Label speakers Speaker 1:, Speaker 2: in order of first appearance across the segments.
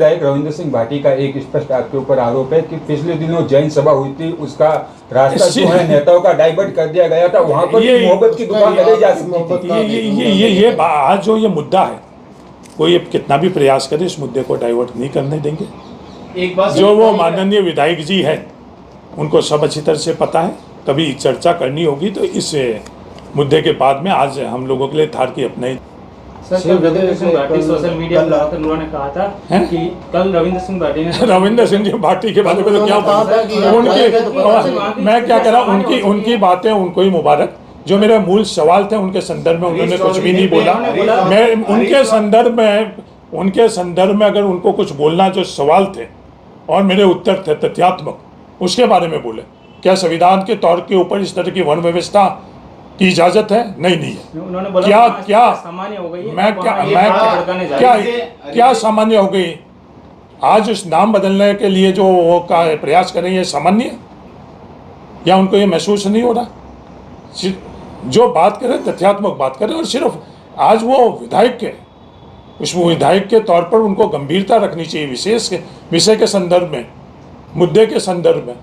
Speaker 1: विधायक रविंद्र सिंह भाटी का एक स्पष्ट आपके ऊपर आरोप है कि पिछले दिनों जैन सभा हुई थी, उसका रास्ता जो है नेताओं का डाइवर्ट कर दिया गया था, वहां पर मोहब्बत की दुकान लगाई जा सकती थी।
Speaker 2: ये आज जो ये मुद्दा है, कोई कितना भी प्रयास करे इस मुद्दे को डाइवर्ट नहीं करने देंगे।
Speaker 3: एक बात
Speaker 2: जो वो माननीय विधायक जी है उनको सब अच्छी तरह से पता है, कभी चर्चा करनी होगी तो इस मुद्दे के बाद में आज हम लोगों के लिए थार की अपने
Speaker 3: रविंद्र सिंह भाटी सोशल मीडिया पर उन्होंने कहा था कि कल रविंद्र सिंह भाटी ने
Speaker 2: रविंद्र सिंह जी भाटी के बारे में तो क्या उनकी मैं क्या कह रहा हूँ, उनकी बातें उनको ही मुबारक। जो मेरे मूल सवाल थे उनके संदर्भ में उन्होंने कुछ भी नहीं बोला। मैं उनके संदर्भ में अगर उनको कुछ बोलना जो सवाल थे और मेरे उत्तर थे तथ्यात्मक, उसके बारे में बोले। क्या संविधान के तौर के ऊपर इस तरह की वन व्यवस्था की इजाजत है? नहीं है।
Speaker 3: उन्होंने बोला
Speaker 2: क्या
Speaker 3: सामान्य हो गई है,
Speaker 2: क्या सामान्य हो गई? आज उस नाम बदलने के लिए जो वो का प्रयास करें ये सामान्य, या उनको ये महसूस नहीं हो रहा? जो बात करें तथ्यात्मक बात करें, और सिर्फ आज वो विधायक के उस विधायक के तौर पर उनको गंभीरता रखनी चाहिए विशेष विषय के संदर्भ में, मुद्दे के संदर्भ में,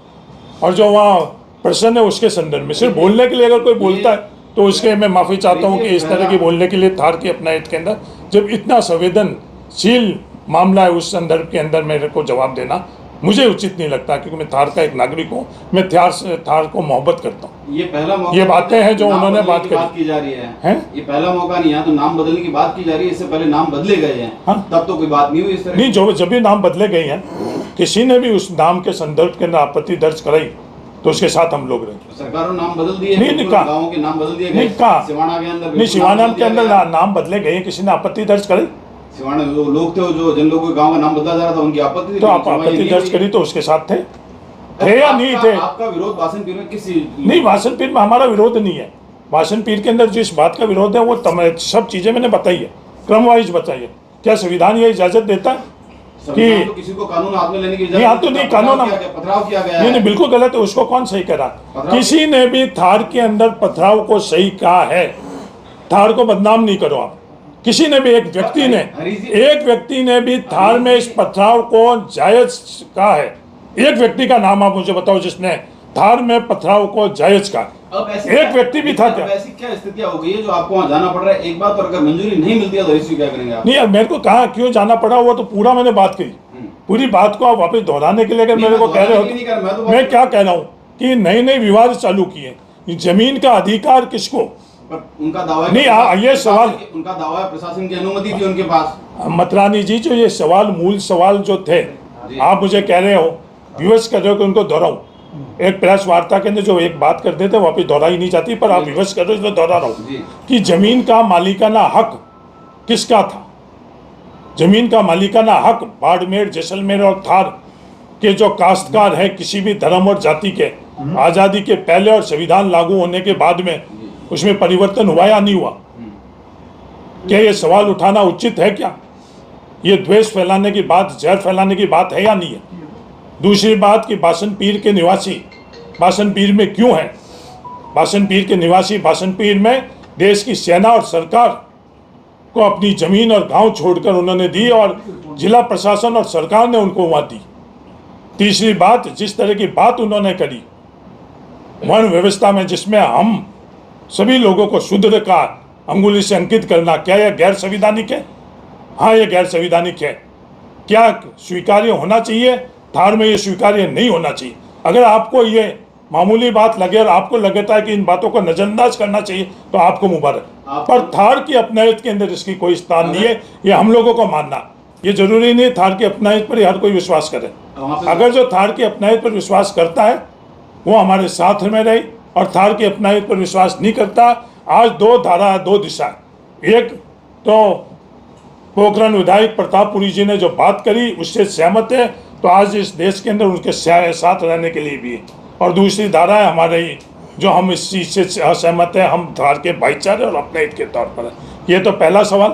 Speaker 2: और जो वहाँ प्रश्न है उसके संदर्भ में। सिर्फ बोलने के लिए अगर कोई बोलता है तो उसके मैं माफ़ी चाहता हूँ कि इस तरह की बोलने के लिए थार की अपना हित के अंदर जब इतना संवेदनशील मामला है उस संदर्भ के अंदर मेरे को जवाब देना मुझे उचित नहीं लगता, क्योंकि मैं थार का एक नागरिक हूँ। मैं थार को मोहब्बत करता हूँ।
Speaker 4: ये पहला मौका,
Speaker 2: ये बातें हैं जो उन्होंने बात
Speaker 4: की जा रही है। ये पहला मौका नहीं है, तो नाम बदलने की बात की जा रही है। इससे पहले नाम बदले गए हैं। हाँ? तब तो कोई बात नहीं हुई इस तरह।
Speaker 2: नहीं, जब भी नाम बदले गए हैं, किसी ने भी उस नाम के संदर्भ के अंदर आपत्ति दर्ज कराई तो उसके साथ हम लोग रहे।
Speaker 4: सरकारों नाम बदल दिए,
Speaker 2: गाँवों
Speaker 4: के नाम बदल दिए
Speaker 2: गए। सिवाना के अंदर नाम बदले गए, किसी ने आपत्ति दर्ज करी?
Speaker 4: सिवाना जो लोग थे, जो जिन लोगों के गांव का नाम बदला जा रहा था, उनकी आपत्ति थी।
Speaker 2: तो आप आपत्ति दर्ज करी तो उसके साथ थे या नहीं थे?
Speaker 4: आपका विरोध भाषण पीर में किसी
Speaker 2: नहीं, भाषण पीर में हमारा विरोध नहीं है। भाषण पीर के अंदर जिस बात का विरोध है वो सब चीजें मैंने बताई है, क्रम वाइज बताई है। क्या संविधान ये इजाजत देता है कि
Speaker 4: तो किसी को कानून हाथ में लेने की
Speaker 2: नहीं? हाथ तो नहीं, कानून
Speaker 4: पथराव किया गया है।
Speaker 2: नहीं, बिल्कुल गलत है। उसको कौन सही करा? किसी ने भी थार के अंदर पथराव को सही कहा है? थार को बदनाम नहीं करो आप। किसी ने भी एक व्यक्ति ने भी थार में इस पथराव को जायज कहा है? एक व्यक्ति का नाम आप मुझे बताओ जिसने थार में पथराव को जायज कहा। एक व्यक्ति भी था क्या?
Speaker 4: ऐसी क्या स्थितियां हो गई है जो आपको वहां जाना पड़ रहा है? एक बात, और अगर मंजूरी नहीं मिलती है तो इसी क्या करेंगे आप?
Speaker 2: नहीं, मेरे को कहा क्यों जाना पड़ा, वो तो पूरा मैंने बात करी। पूरी बात को आप वापस दोहराने के लिए अगर मेरे को कह रहे हो, मैं क्या कह रहा हूँ कि नए विवाद चालू किए। जमीन का अधिकार किसको?
Speaker 4: उनका दावा
Speaker 2: नहीं, ये सवाल
Speaker 4: उनका दावा है प्रशासन की अनुमति थी उनके पास।
Speaker 2: मतरानी जी, जो ये सवाल मूल सवाल जो थे, आप मुझे कह रहे हो, विवश कर रहे हो कि उनको दोहराऊं। एक प्रेस वार्ता के अंदर जो एक बात कर देते वापिस दोहराई नहीं जाती, पर आप विवश कर रहे हो, दोहरा रहा हूँ कि जमीन का मालिकाना हक किसका था? जमीन का मालिकाना हक बाड़मेर, जैसलमेर और थार के जो काश्तकार हैं, किसी भी धर्म और जाति के, आज़ादी के पहले और संविधान लागू होने के बाद में उसमें परिवर्तन हुआ या नहीं हुआ? क्या ये सवाल उठाना उचित है? क्या ये द्वेष फैलाने की बात, जहर फैलाने की बात है या नहीं है? दूसरी बात कि बासन पीर के निवासी बासन पीर में क्यों है? बासन पीर के निवासी बासन पीर में देश की सेना और सरकार को अपनी जमीन और गांव छोड़कर उन्होंने दी, और जिला प्रशासन और सरकार ने उनको वहां दी। तीसरी बात, जिस तरह की बात उन्होंने करी वन व्यवस्था में, जिसमें हम सभी लोगों को शूद्र का अंगुली से अंकित करना, क्या यह गैर संवैधानिक है? हाँ, यह गैर संवैधानिक है। क्या स्वीकार्य होना चाहिए? थार में ये स्वीकार्य नहीं होना चाहिए। अगर आपको ये मामूली बात लगे और आपको लगता है कि इन बातों को नजरअंदाज करना चाहिए तो आपको मुबारक, पर थार की अपनायत के अंदर इसकी कोई स्थान नहीं है। ये हम लोगों को मानना, ये जरूरी नहीं थार की अपनायत पर हर कोई विश्वास करे। अगर जो थार की अपनायत पर विश्वास करता है वो हमारे साथ में रहे, और थार की अपनायत पर विश्वास नहीं करता, आज दो धारा दो दिशा। एक तो पोखरण विधायक प्रतापपुरी जी ने जो बात करी उससे सहमत है, तो आज इस देश के अंदर उनके साथ रहने के लिए भी है। और दूसरी धारा है हमारे ही, जो हम इस चीज़ से असहमत है, हम थार के भाईचारे और अपने हित के तौर पर है। ये तो पहला सवाल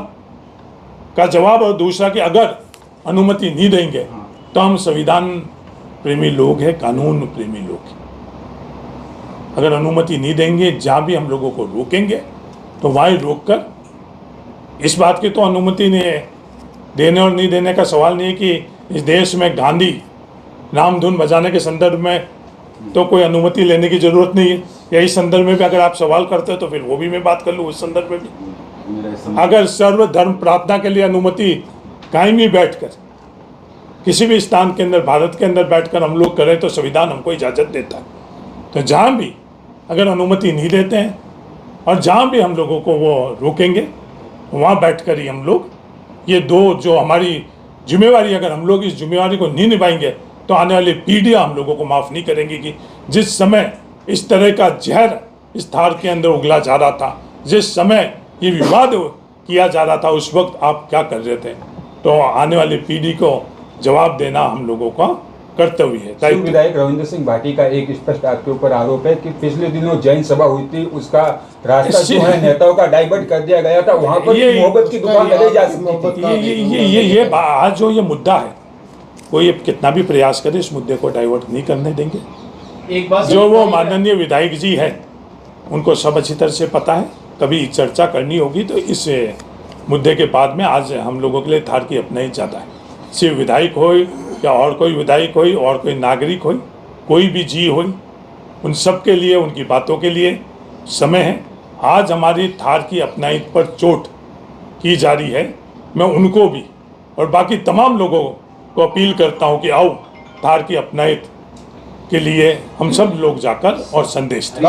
Speaker 2: का जवाब। और दूसरा कि अगर अनुमति नहीं देंगे तो हम संविधान प्रेमी लोग हैं, कानून प्रेमी लोग हैं। अगर अनुमति नहीं देंगे, जहाँ भी हम लोगों को रोकेंगे तो वहीं रोक कर, इस बात की तो अनुमति नहीं है, देने और नहीं देने का सवाल नहीं है कि इस देश में गांधी राम धुन बजाने के संदर्भ में तो कोई अनुमति लेने की जरूरत नहीं है। यही संदर्भ में भी अगर आप सवाल करते हो तो फिर वो भी मैं बात कर लूँ उस संदर्भ में भी। अगर सर्वधर्म प्रार्थना के लिए अनुमति कहीं भी बैठकर किसी भी स्थान के अंदर भारत के अंदर बैठकर हम लोग करें तो संविधान हमको इजाज़त देता है। तो जहाँ भी अगर अनुमति नहीं देते हैं और जहाँ भी हम लोगों को वो रोकेंगे वहाँ बैठकर ही हम लोग ये दो जो हमारी जिम्मेवारी, अगर हम लोग इस जिम्मेवारी को नहीं निभाएंगे तो आने वाली पीढ़ियाँ हम लोगों को माफ़ नहीं करेंगी। कि जिस समय इस तरह का जहर इस थार के अंदर उगला जा रहा था, जिस समय ये विवाद किया जा रहा था, उस वक्त आप क्या कर रहे थे? तो आने वाली पीढ़ी को जवाब देना हम लोगों का कर्तव्य है।
Speaker 1: पूर्व विधायक रविंद्र सिंह भाटी का एक स्पष्ट आपके ऊपर आरोप है कि पिछले दिनों जैन सभा हुई थी, उसका रास्ता जो है नेताओं का डाइवर्ट कर दिया गया था, वहां पर मोहब्बत की दुकान लगाई जा सकती थी।
Speaker 2: ये आज जो ये मुद्दा है, कोई कितना भी प्रयास करे इस मुद्दे को डाइवर्ट नहीं करने देंगे।
Speaker 4: एक बात
Speaker 2: जो वो माननीय विधायक जी है उनको सब अच्छी तरह से पता है, कभी चर्चा करनी होगी तो इस मुद्दे के बाद में आज हम लोगों के लिए थार की अपना ही ज़्यादा है। सिर्फ विधायक हो या और कोई विधायक हो और कोई नागरिक हो, कोई भी जी हो, उन सब के लिए उनकी बातों के लिए समय है। आज हमारी थार की अपनाइत पर चोट की जा रही है। मैं उनको भी और बाकी तमाम लोगों को अपील करता हूं कि आओ थार की अपनाइत के लिए हम सब लोग जाकर और संदेश दें।